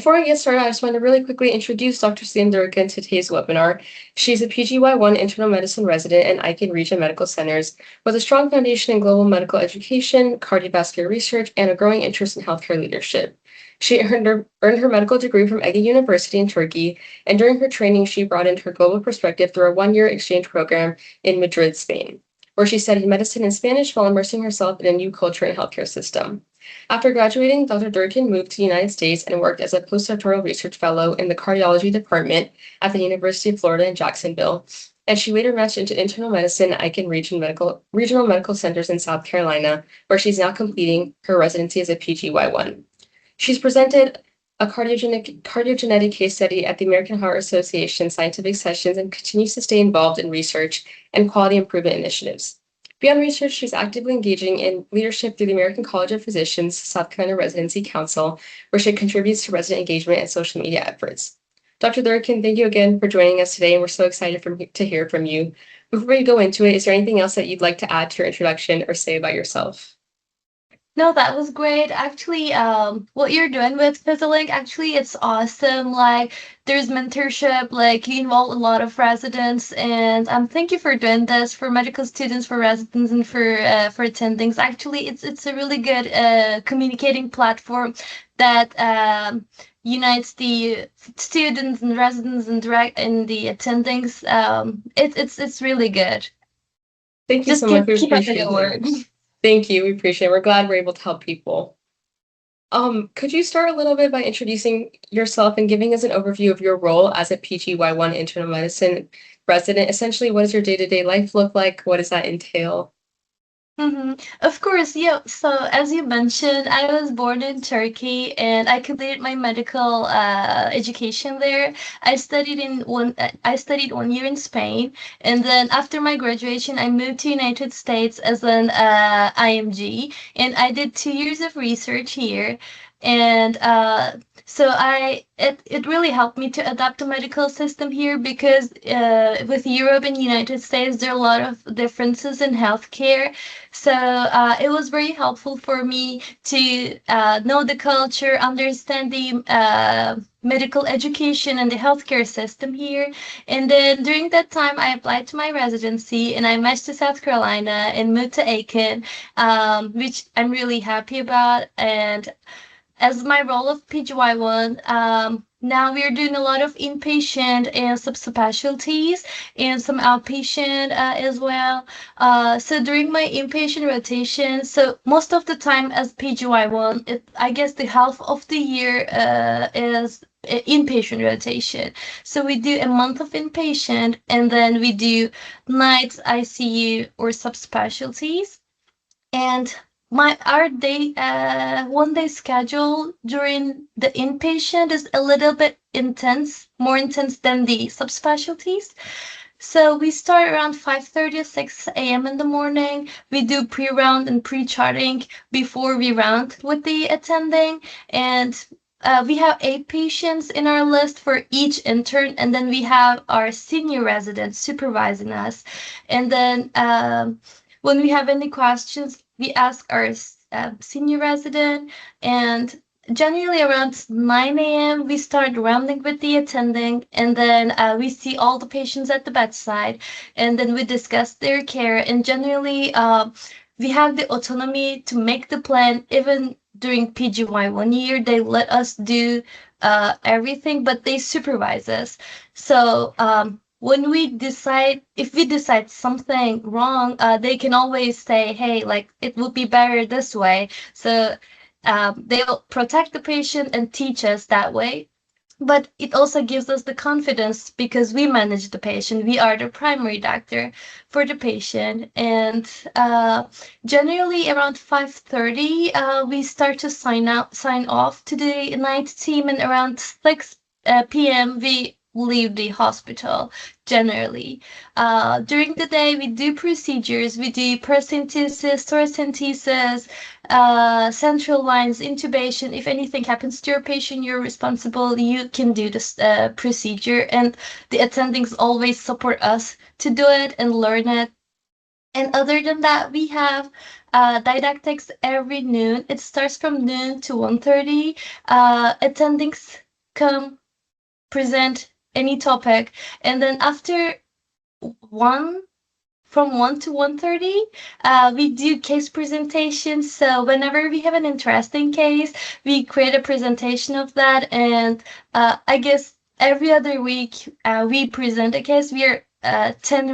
Before I get started, I just want to really quickly introduce Dr. Selina Durukan to today's webinar. She's a PGY-1 Internal Medicine resident in Aiken Regional Medical Centers with a strong foundation in global medical education, cardiovascular research, and a growing interest in healthcare leadership. She earned her medical degree from Ege University in Turkey, and during her training, she broadened her global perspective through a one-year exchange program in Madrid, Spain, where she studied medicine in Spanish while immersing herself in a new culture and healthcare system. After graduating, Dr. Durukan moved to the United States and worked as a postdoctoral research fellow in the Cardiology Department at the University of Florida in Jacksonville, and she later matched into internal medicine at Aiken Regional Medical Centers in South Carolina, where she's now completing her residency as a PGY-1. She's presented a cardiogenetic case study at the American Heart Association scientific sessions and continues to stay involved in research and quality improvement initiatives. Beyond research, she's actively engaging in leadership through the American College of Physicians South Carolina Residency Council, where she contributes to resident engagement and social media efforts. Dr. Durukan, thank you again for joining us today, and we're so excited to hear from you. Before we go into it, is there anything else that you'd like to add to your introduction or say about yourself? No, that was great. Actually, what you're doing with PhysiLink, actually, it's awesome. Like, there's mentorship, like, you involve a lot of residents, and thank you for doing this for medical students, for residents, and for attendings. Actually, it's a really good communicating platform that unites the students and residents and the attendings. It's really good. Thank you Just so much. We keep up the appreciate good work. it. Thank you. We appreciate it. We're glad we're able to help people. Could you start a little bit by introducing yourself and giving us an overview of your role as a PGY-1 internal medicine resident? Essentially, what does your day-to-day life look like? What does that entail? Of course, yeah. So as you mentioned, I was born in Turkey and I completed my medical education there. I studied 1 year in Spain, and then after my graduation, I moved to United States as an IMG, and I did 2 years of research here. And so it really helped me to adapt the medical system here because with Europe and United States, there are a lot of differences in healthcare. So it was very helpful for me to know the culture, understand the medical education and the healthcare system here. And then during that time, I applied to my residency and I matched to South Carolina and moved to Aiken, which I'm really happy about. And as my role of PGY-1, now we're doing a lot of inpatient and subspecialties and some outpatient as well. So during my inpatient rotation, so most of the time as PGY-1, I guess the half of the year is inpatient rotation. So we do a month of inpatient and then we do nights ICU or subspecialties. And our day 1 day schedule during the inpatient is a little bit intense, more intense than the subspecialties. So we start around 5:30 or 6 a.m. in the morning. We do pre-round and pre-charting before we round with the attending, and we have 8 patients in our list for each intern, and then we have our senior residents supervising us. And then when we have any questions, we ask our senior resident, and generally around 9 a.m. we start rounding with the attending, and then we see all the patients at the bedside, and then we discuss their care, and generally we have the autonomy to make the plan. Even during PGY 1 year, they let us do everything, but they supervise us. So when if we decide something wrong, they can always say, hey, like, it would be better this way. So they'll protect the patient and teach us that way. But it also gives us the confidence because we manage the patient. We are the primary doctor for the patient. And generally around 5:30, we start to sign off to the night team, and around 6 p.m. we leave the hospital generally. During the day, we do procedures. We do paracentesis, thoracentesis, central lines, intubation. If anything happens to your patient, you're responsible. You can do this procedure, and the attendings always support us to do it and learn it. And other than that, we have didactics every noon. It starts from noon to 1:30. Attendings come present any topic, and then after from 1 to 1:30, we do case presentations. So whenever we have an interesting case, we create a presentation of that. And I guess every other week, we present a case. We are 10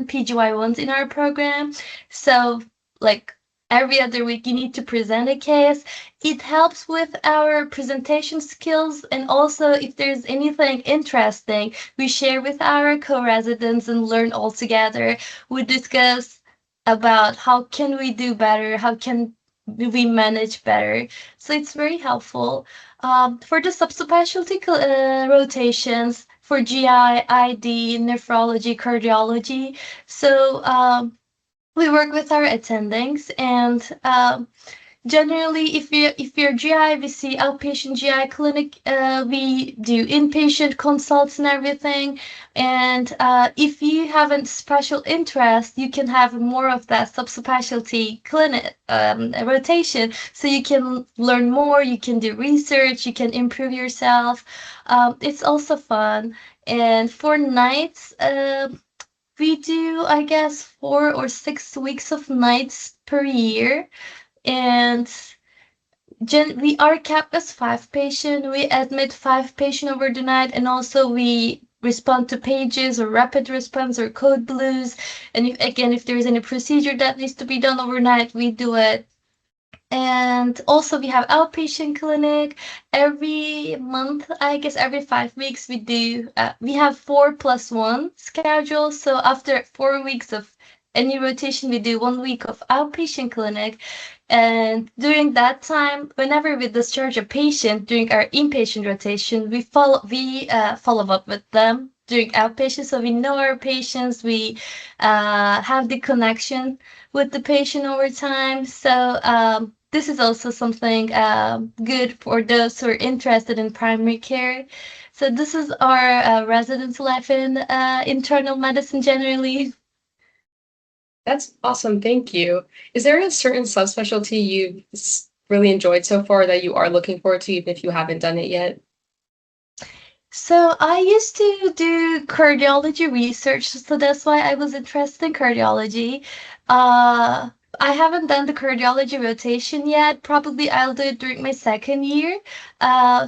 PGY-1s in our program. So like every other week, you need to present a case. It helps with our presentation skills. And also, if there's anything interesting, we share with our co-residents and learn all together. We discuss about how can we do better, how can we manage better. So it's very helpful. For the subspecialty rotations, for GI, ID, nephrology, cardiology. So we work with our attendings, and generally, if you're GI, we see outpatient GI clinic. We do inpatient consults and everything. And if you have a special interest, you can have more of that subspecialty clinic rotation. So you can learn more. You can do research. You can improve yourself. It's also fun. And for nights, we do, I guess, 4 or 6 weeks of nights per year. And we are capped as 5 patients. We admit 5 patients over the night, and also we respond to pages or rapid response or code blues. And if there's any procedure that needs to be done overnight, we do it. And also we have outpatient clinic every month. I guess every 5 weeks we do. We have 4+1 schedule. So after 4 weeks of any rotation, we do 1 week of outpatient clinic. And during that time, whenever we discharge a patient during our inpatient rotation, we follow up with them during outpatient. So we know our patients. We have the connection with the patient over time. So this is also something good for those who are interested in primary care. So this is our residence life in internal medicine generally. That's awesome. Thank you. Is there a certain subspecialty you've really enjoyed so far that you are looking forward to, even if you haven't done it yet? So I used to do cardiology research, so that's why I was interested in cardiology. I haven't done the cardiology rotation yet. Probably I'll do it during my second year.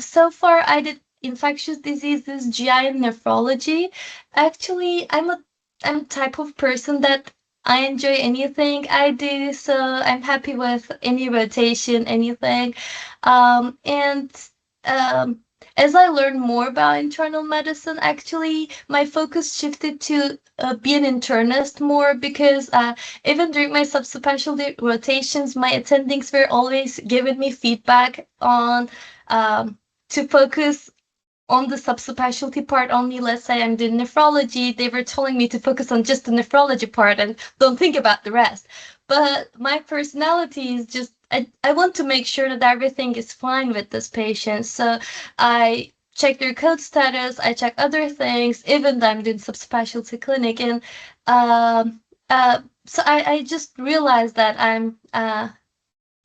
So far I did infectious diseases, GI, and nephrology. Actually, I'm type of person that I enjoy anything I do, so I'm happy with any rotation, anything. And as I learned more about internal medicine, actually, my focus shifted to be an internist more, because even during my subspecialty rotations, my attendings were always giving me feedback on to focus on the subspecialty part only. Let's say I'm doing nephrology, they were telling me to focus on just the nephrology part and don't think about the rest. But my personality is just, I want to make sure that everything is fine with this patient. So I check their code status, I check other things, even though I'm doing subspecialty clinic. And so I just realized that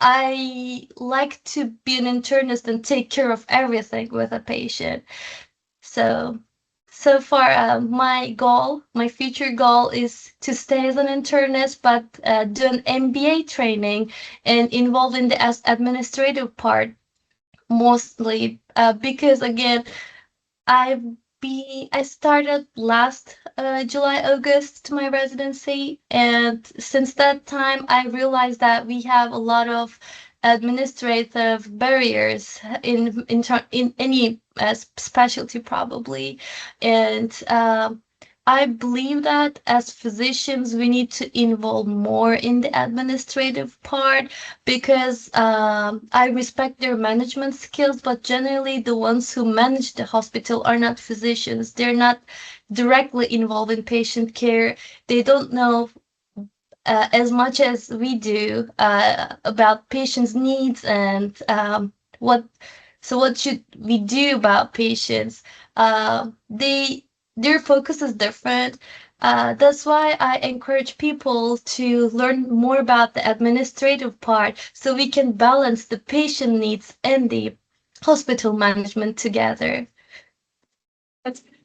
I like to be an internist and take care of everything with a patient. So far, my future goal is to stay as an internist, but do an MBA training and involve in the administrative part mostly, because again, I started last July, August my residency, and since that time I realized that we have a lot of administrative barriers in any specialty probably. And I believe that as physicians, we need to involve more in the administrative part, because I respect their management skills, but generally the ones who manage the hospital are not physicians. They're not directly involved in patient care. They don't know as much as we do about patients' needs and what should we do about patients. Their focus is different. That's why I encourage people to learn more about the administrative part, so we can balance the patient needs and the hospital management together.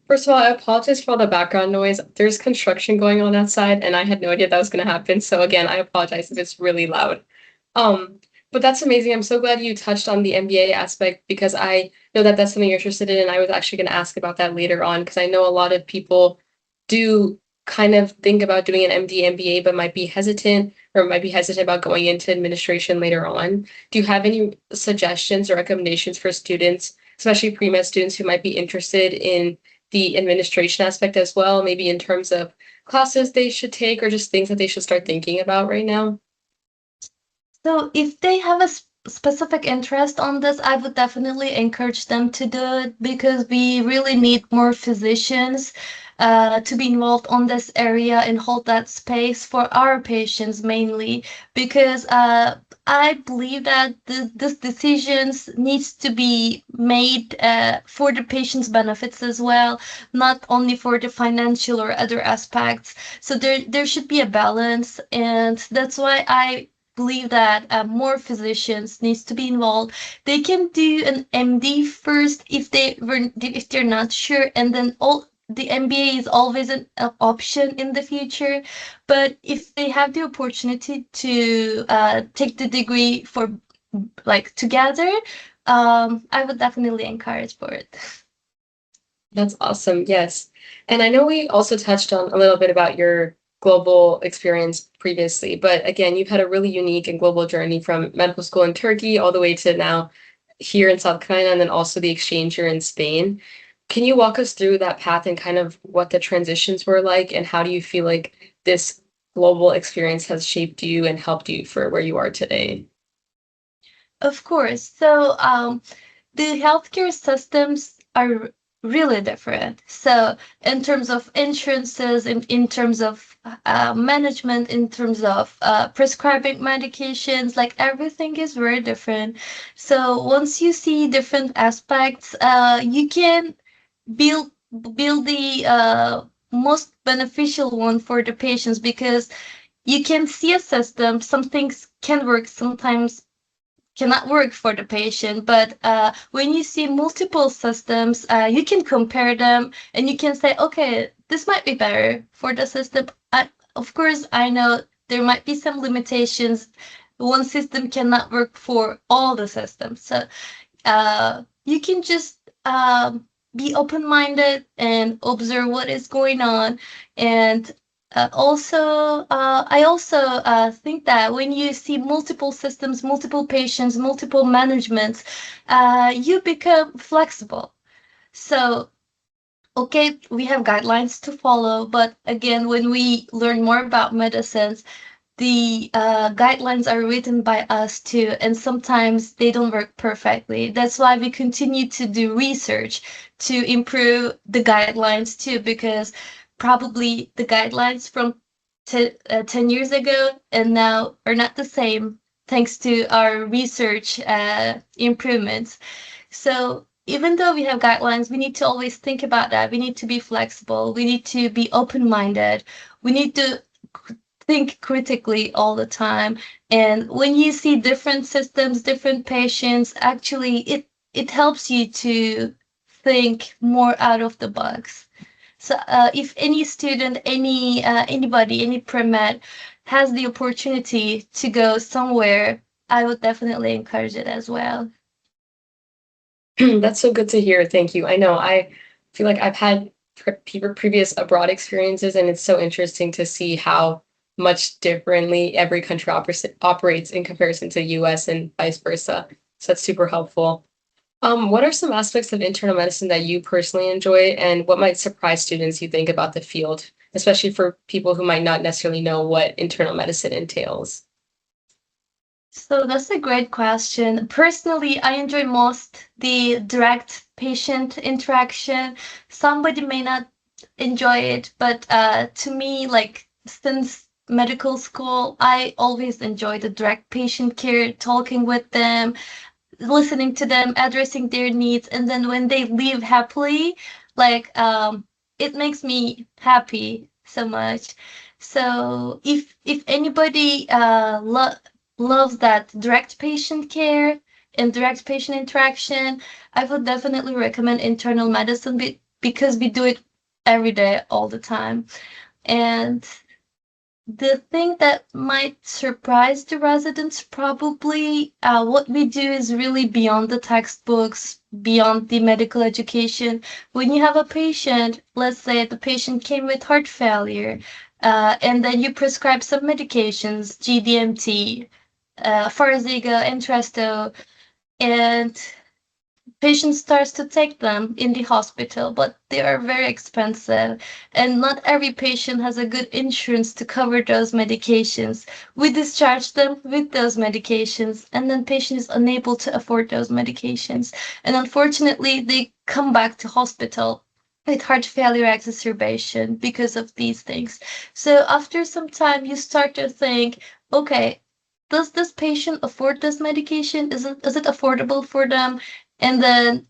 First of all, I apologize for all the background noise. There's construction going on outside, and I had no idea that was going to happen. So again, I apologize if it's really loud. But that's amazing. I'm so glad you touched on the MBA aspect because I know that that's something you're interested in, and I was actually going to ask about that later on because I know a lot of people do kind of think about doing an MD, MBA, but might be hesitant or might be hesitant about going into administration later on. Do you have any suggestions or recommendations for students, especially pre-med students who might be interested in the administration aspect as well, maybe in terms of classes they should take or just things that they should start thinking about right now? So if they have a specific interest on this, I would definitely encourage them to do it because we really need more physicians to be involved on this area and hold that space for our patients mainly because I believe that this decisions needs to be made for the patient's benefits as well, not only for the financial or other aspects. So there should be a balance, and that's why I believe that more physicians needs to be involved. They can do an MD first if they're not sure, and then the MBA is always an option in the future. But if they have the opportunity to take the degree for like together, I would definitely encourage for it. That's awesome. Yes. And I know we also touched on a little bit about your global experience previously, but again, you've had a really unique and global journey from medical school in Turkey all the way to now here in South Carolina and then also the exchange here in Spain. Can you walk us through that path and kind of what the transitions were like and how do you feel like this global experience has shaped you and helped you for where you are today? Of course. So the healthcare systems are really different. So in terms of insurances, in terms of management, in terms of prescribing medications, like everything is very different. So once you see different aspects, you can build the most beneficial one for the patients because you can see a system. Some things can work, sometimes cannot work for the patient. But when you see multiple systems, you can compare them and you can say, okay, this might be better for the system. Of course, I know there might be some limitations. One system cannot work for all the systems. So you can just be open-minded and observe what is going on. And I also think that when you see multiple systems, multiple patients, multiple managements, you become flexible. So, okay, we have guidelines to follow, but again, when we learn more about medicines, the guidelines are written by us too, and sometimes they don't work perfectly. That's why we continue to do research to improve the guidelines too, because probably the guidelines from 10 years ago and now are not the same thanks to our research improvements. So even though we have guidelines, we need to always think about that. We need to be flexible. We need to be open-minded. We need to think critically all the time. And when you see different systems, different patients, actually it helps you to think more out of the box. So if any student, anybody, any pre-med has the opportunity to go somewhere, I would definitely encourage it as well. That's so good to hear. Thank you. I know I feel like I've had previous abroad experiences, and it's so interesting to see how much differently every country operates in comparison to the US and vice versa. So that's super helpful. What are some aspects of internal medicine that you personally enjoy, and what might surprise students you think about the field, especially for people who might not necessarily know what internal medicine entails? So that's a great question. Personally, I enjoy most the direct patient interaction. Somebody may not enjoy it, but to me, like since medical school, I always enjoy the direct patient care, talking with them, listening to them, addressing their needs, and then when they leave happily, like it makes me happy so much. So if anybody loves that direct patient care and direct patient interaction, I would definitely recommend internal medicine because we do it every day, all the time. And the thing that might surprise the residents, probably what we do is really beyond the textbooks, beyond the medical education. When you have a patient, let's say the patient came with heart failure, and then you prescribe some medications, GDMT, Farxiga, Entresto, and patient starts to take them in the hospital, but they are very expensive, and not every patient has a good insurance to cover those medications. We discharge them with those medications, and then patient is unable to afford those medications, and unfortunately, they come back to hospital with heart failure exacerbation because of these things. So after some time, you start to think, okay, does this patient afford this medication? Is it affordable for them? And then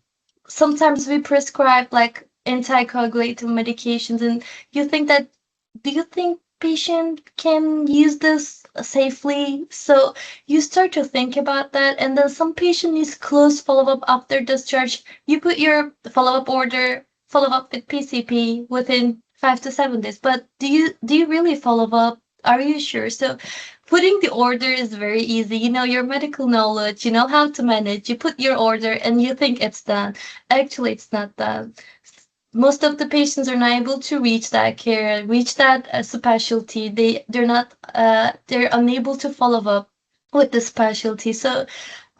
sometimes we prescribe like anticoagulative medications, and do you think patient can use this safely? So you start to think about that, and then some patient needs close follow-up after discharge. You put your follow-up order, follow up with PCP within 5 to 7 days, but do you really follow up? Are you sure? So putting the order is very easy. You know your medical knowledge, you know how to manage. You put your order and you think it's done. Actually, it's not done. Most of the patients are not able to reach that care, reach that specialty. They're unable to follow up with the specialty. So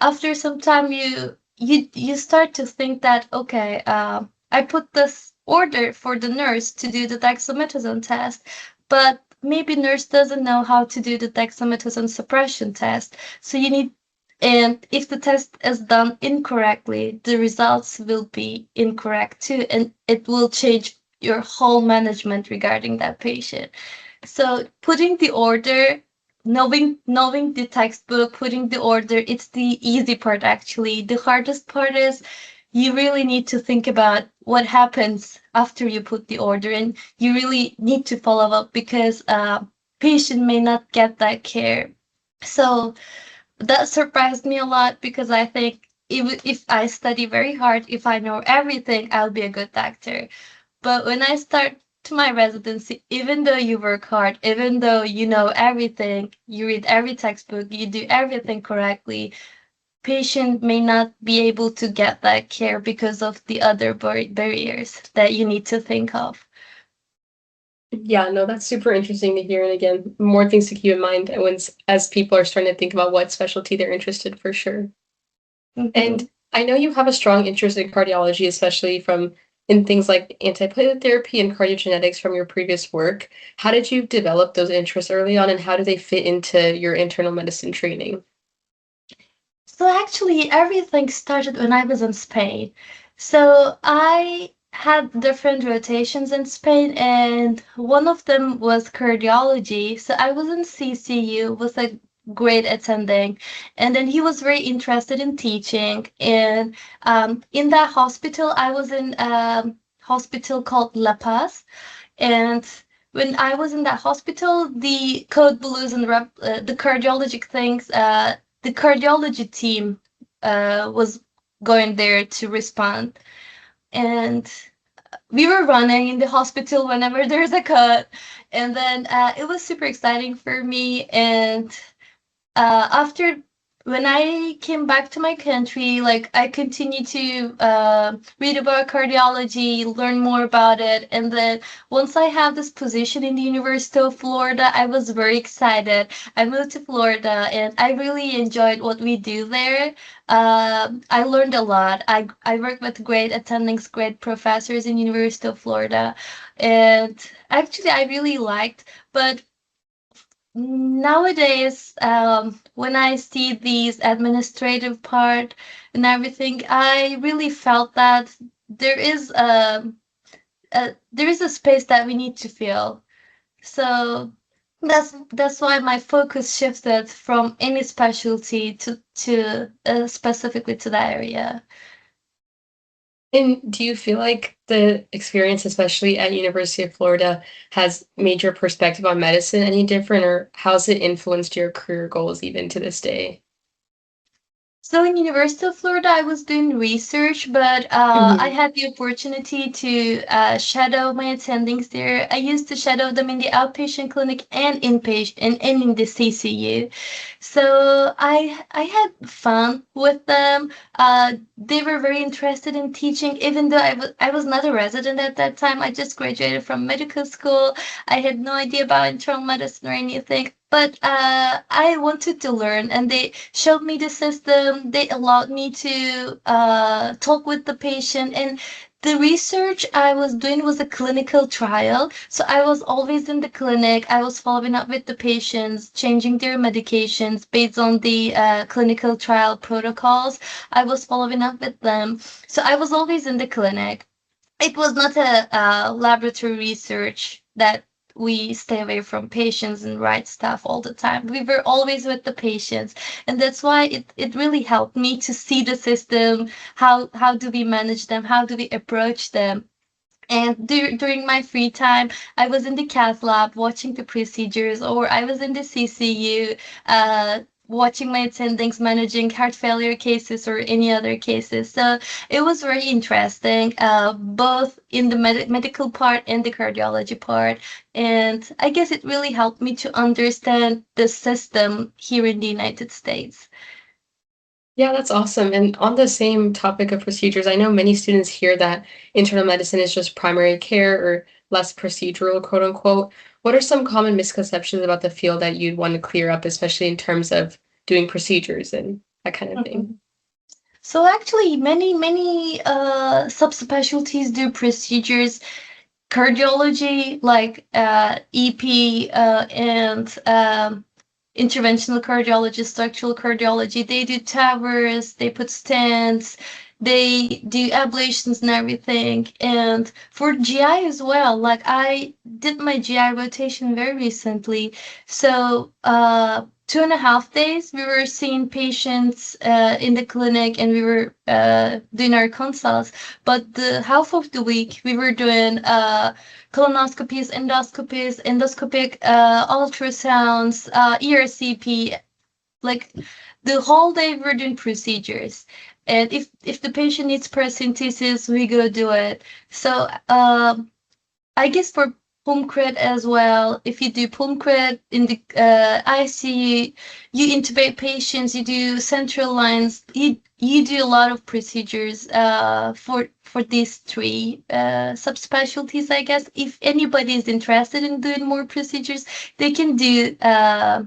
after some time, you start to think that, okay, I put this order for the nurse to do the dexamethasone test, but maybe nurse doesn't know how to do the dexamethasone suppression test. So and if the test is done incorrectly, the results will be incorrect too, and it will change your whole management regarding that patient. So putting the order, knowing the textbook, putting the order, it's the easy part actually. The hardest part is you really need to think about what happens after you put the order, and you really need to follow up because patient may not get that care. So that surprised me a lot because I think if I study very hard, if I know everything, I'll be a good doctor. But when I start to my residency, even though you work hard, even though you know everything, you read every textbook, you do everything correctly, patient may not be able to get that care because of the other barriers that you need to think of. Yeah, no, that's super interesting to hear. And again, more things to keep in mind as people are starting to think about what specialty they're interested for sure. Mhm. And I know you have a strong interest in cardiology, especially in things like antiplatelet therapy and cardiogenetics from your previous work. How did you develop those interests early on, and how do they fit into your internal medicine training? So actually, everything started when I was in Spain. So I had different rotations in Spain, and one of them was cardiology. So I was in CCU with a grade attending, and then he was very interested in teaching. And in that hospital, I was in a hospital called La Paz, and when I was in that hospital, the code blues and the cardiology things, the cardiology team was going there to respond. And we were running in the hospital whenever there's a cut. And then it was super exciting for me. And after when I came back to my country, like I continued to read about cardiology, learn more about it, and then once I have this position in the University of Florida, I was very excited. I moved to Florida, and I really enjoyed what we do there. I learned a lot. I worked with great attendings, great professors in University of Florida, and actually I really liked, but nowadays, when I see these administrative part and everything, I really felt that there is there is a space that we need to fill. So that's why my focus shifted from any specialty to specifically to that area. And do you feel like the experience, especially at University of Florida, has made your perspective on medicine any different, or how's it influenced your career goals even to this day? So in University of Florida, I was doing research, but I Mhm. had the opportunity to shadow my attendings there. I used to shadow them in the outpatient clinic and inpatient and in the CCU. So I had fun with them. They were very interested in teaching, even though I was not a resident at that time. I just graduated from medical school. I had no idea about internal medicine or anything. But I wanted to learn, and they showed me the system. They allowed me to talk with the patient, and the research I was doing was a clinical trial. So I was always in the clinic. I was following up with the patients, changing their medications based on the clinical trial protocols. I was following up with them. So I was always in the clinic. It was not a laboratory research that we stay away from patients and write stuff all the time. We were always with the patients, and that's why it really helped me to see the system. How do we manage them? How do we approach them? And during my free time, I was in the cath lab watching the procedures, or I was in the CCU watching my attendings managing heart failure cases or any other cases. So it was very interesting, both in the medical part and the cardiology part. And I guess it really helped me to understand the system here in the United States. Yeah, that's awesome. And on the same topic of procedures, I know many students hear that internal medicine is just primary care or less procedural, quote unquote. What are some common misconceptions about the field that you'd want to clear up, especially in terms of doing procedures and that kind of thing? Mhm. So actually, many subspecialties do procedures. Cardiology, like EP and interventional cardiology, structural cardiology, they do towers, they put stents, they do ablations and everything. And for GI as well, like I did my GI rotation very recently. So 2.5 days we were seeing patients in the clinic, and we were doing our consults. But the half of the week we were doing colonoscopies, endoscopic ultrasounds, ERCP, like the whole day we're doing procedures. And if the patient needs paracentesis, we go do it. So I guess for PUMCRED as well, if you do PUMCRED in the ICU, you intubate patients, you do central lines, you do a lot of procedures for these three subspecialties, I guess. If anybody is interested in doing more procedures, they can do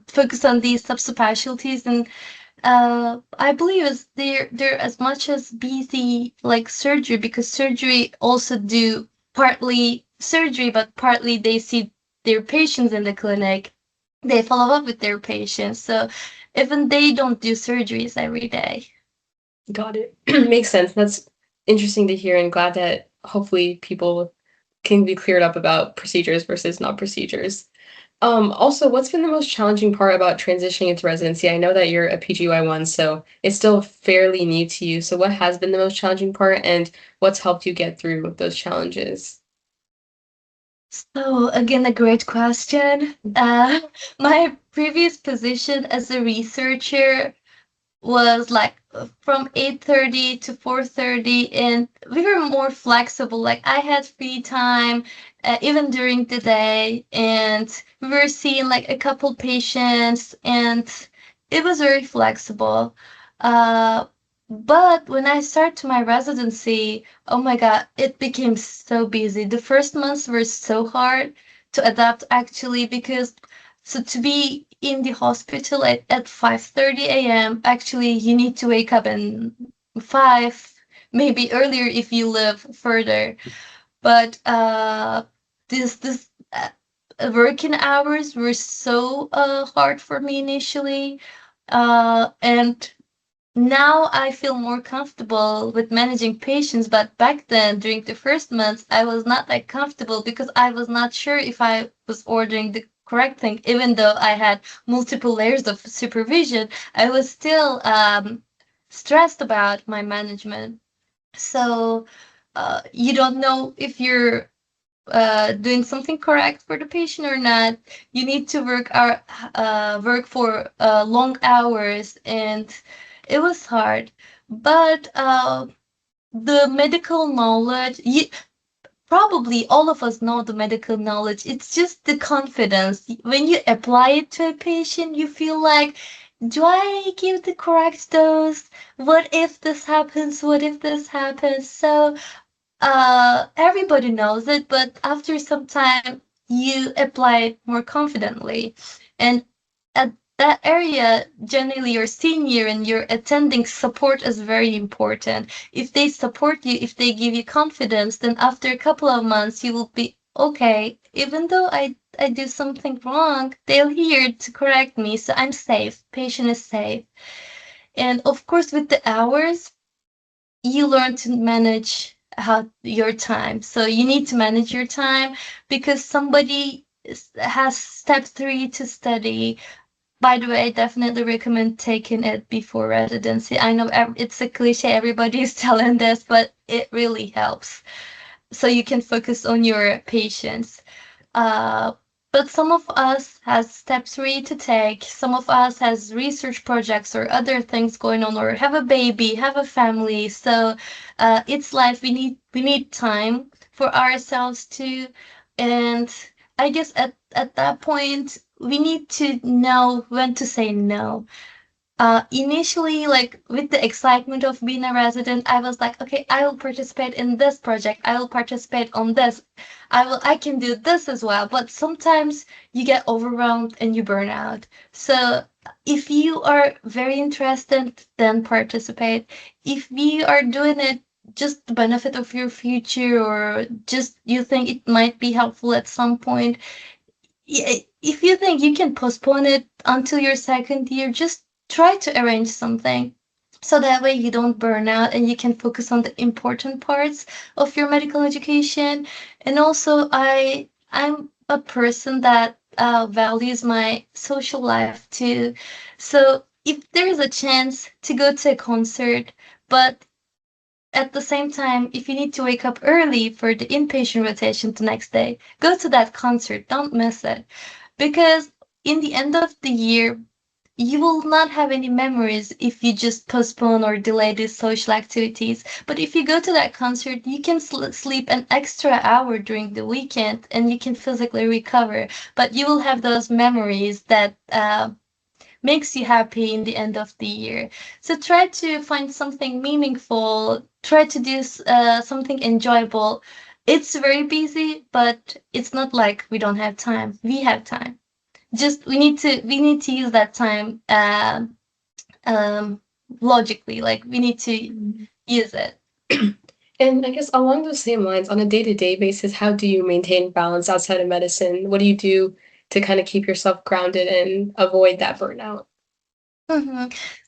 focus on these subspecialties. And I believe they're as much as busy like surgery, because surgery also do partly surgery, but partly they see their patients in the clinic. They follow up with their patients. So even they don't do surgeries every day. Got it. Makes sense. That's interesting to hear and glad that hopefully people can be cleared up about procedures versus not procedures. Also, what's been the most challenging part about transitioning into residency? I know that you're a PGY-1, so it's still fairly new to you. So what has been the most challenging part, and what's helped you get through those challenges? So again, a great question. My previous position as a researcher was like from 8:30 to 4:30, and we were more flexible. Like I had free time even during the day, and we were seeing like a couple patients, and it was very flexible. uh but when I started my residency, oh my God, it became so busy. The first months were so hard to adapt, actually, because so to be in the hospital at 5:30 a.m., actually you need to wake up in 5, maybe earlier if you live further. But this working hours were so hard for me initially. And now I feel more comfortable with managing patients, but back then, during the first months, I was not that comfortable because I was not sure if I was ordering the correct thing. Even though I had multiple layers of supervision, I was still stressed about my management. So you don't know if you're doing something correct for the patient or not. You need to work for long hours, and it was hard, but the medical knowledge, probably all of us know the medical knowledge. It's just the confidence. When you apply it to a patient, you feel like, do I give the correct dose? What if this happens? What if this happens? So everybody knows it, but after some time, you apply it more confidently. And at that area, generally your senior and your attending support is very important. If they support you, if they give you confidence, then after a couple of months, you will be okay. Even though I do something wrong, they're here to correct me, so I'm safe. Patient is safe. And of course, with the hours, you learn to manage your time. So you need to manage your time because somebody has step 3 to study. By the way, I definitely recommend taking it before residency. I know it's a cliche, everybody is telling this, but it really helps. So you can focus on your patients. Uh, but some of us has step 3 to take. Some of us has research projects or other things going on, or have a baby, have a family. So it's life. We need time for ourselves too. And I guess at that point, we need to know when to say no. Initially, like with the excitement of being a resident, I was like, okay, I will participate in this project. I will participate on this. I can do this as well. But sometimes you get overwhelmed and you burn out. So if you are very interested, then participate. If you are doing it just the benefit of your future, or just you think it might be helpful at some point, if you think you can postpone it until your second year, just try to arrange something so that way you don't burn out and you can focus on the important parts of your medical education. And also, I'm a person that values my social life too. So if there is a chance to go to a concert, but at the same time, if you need to wake up early for the inpatient rotation the next day, go to that concert. Don't miss it. Because in the end of the year, you will not have any memories if you just postpone or delay these social activities. But if you go to that concert, you can sleep an extra hour during the weekend and you can physically recover. But you will have those memories that makes you happy in the end of the year. So try to find something meaningful, try to do something enjoyable. It's very busy, but it's not like we don't have time. We have time. Just we need to use that time logically. Like we need to use it. And I guess along those same lines, on a day-to-day basis, how do you maintain balance outside of medicine? What do you do to kind of keep yourself grounded and avoid that burnout?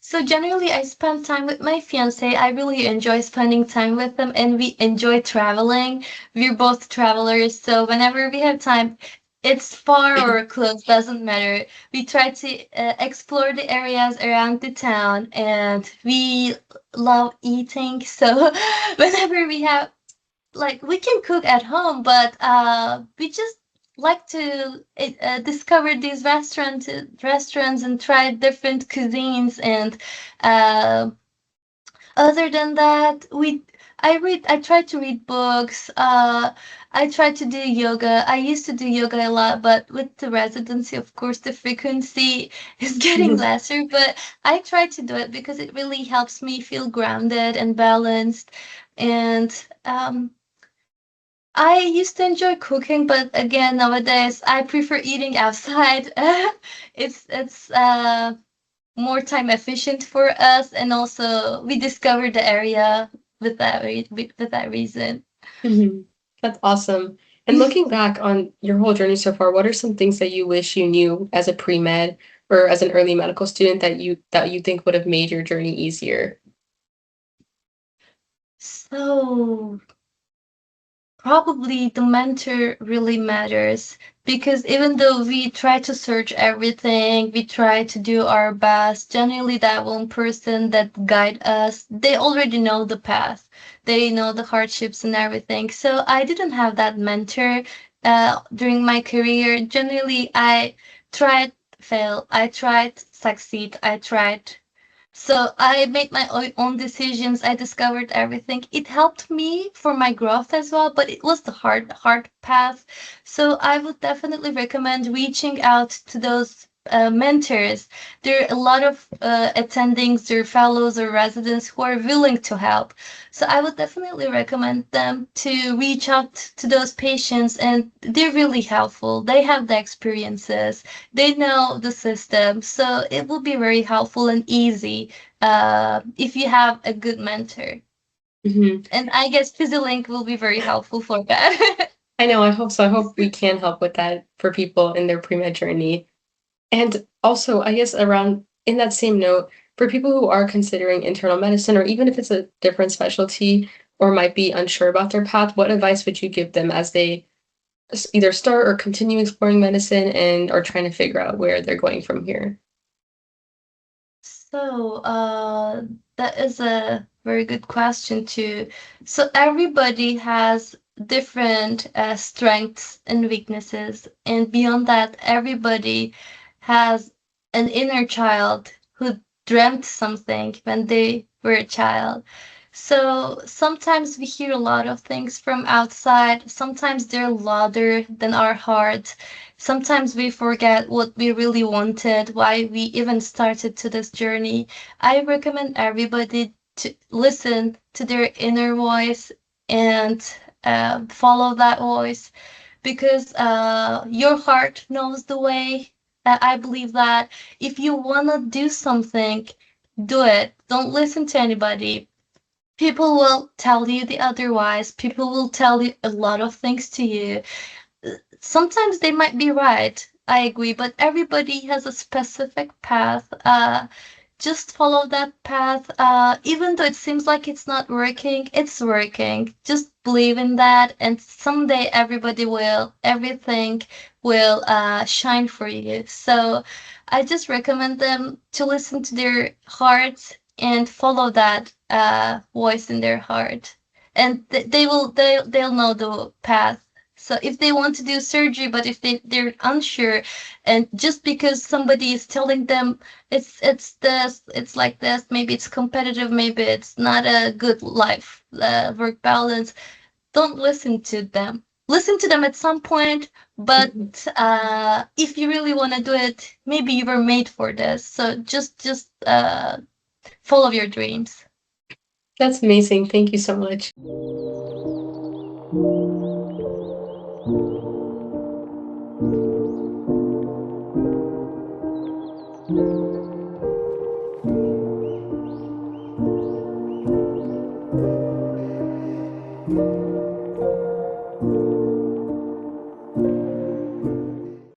So generally, I spend time with my fiance. I really enjoy spending time with him, and we enjoy traveling. We're both travelers, so whenever we have time, it's far or close, doesn't matter. We try to explore the areas around the town, and we love eating. So whenever we have, like, we can cook at home, but we just like to discover these restaurants and try different cuisines. And uh, other than that, I try to read books. I try to do yoga. I used to do yoga a lot, but with the residency, of course, the frequency is getting lesser. But I try to do it because it really helps me feel grounded and balanced. And I used to enjoy cooking, but again, nowadays I prefer eating outside. It's more time efficient for us, and also we discovered the area with that reason. That's awesome. And looking back on your whole journey so far, what are some things that you wish you knew as a pre-med or as an early medical student that you think would have made your journey easier? So probably the mentor really matters, because even though we try to search everything, we try to do our best, generally that one person that guide us, they already know the path. They know the hardships and everything. So I didn't have that mentor during my career. Generally, I tried fail, I tried succeed, I tried So I made my own decisions. I discovered everything. It helped me for my growth as well, but it was the hard path. So I would definitely recommend reaching out to those mentors. There are a lot of attendings or fellows or residents who are willing to help. So I would definitely recommend them to reach out to those patients, and they're really helpful. They have the experiences, they know the system, so it will be very helpful and easy if you have a good mentor. Mhm. And I guess PhysiLink will be very helpful for that. I know, I hope so. I hope we can help with that for people in their pre-med journey. And also, I guess around in that same note, for people who are considering internal medicine, or even if it's a different specialty or might be unsure about their path, what advice would you give them as they either start or continue exploring medicine and are trying to figure out where they're going from here? So, that is a very good question too. So everybody has different strengths and weaknesses, and beyond that, everybody has an inner child who dreamt something when they were a child. So sometimes we hear a lot of things from outside. Sometimes they're louder than our heart. Sometimes we forget what we really wanted, why we even started to this journey. I recommend everybody to listen to their inner voice and follow that voice, because your heart knows the way. I believe that if you want to do something, do it. Don't listen to anybody. People will tell you the otherwise. People will tell you a lot of things to you. Sometimes they might be right. I agree, but everybody has a specific path. Just follow that path. Even though it seems like it's not working, it's working. Just believe in that, and someday everything will shine for you. So I just recommend them to listen to their hearts and follow that voice in their heart, and they'll know the path. So if they want to do surgery, but if they're unsure, and just because somebody is telling them it's this, it's like this, maybe it's competitive, maybe it's not a good life work balance, don't listen to them. Listen to them at some point, but Mhm. if you really want to do it, maybe you were made for this. So just follow your dreams. That's amazing. Thank you so much.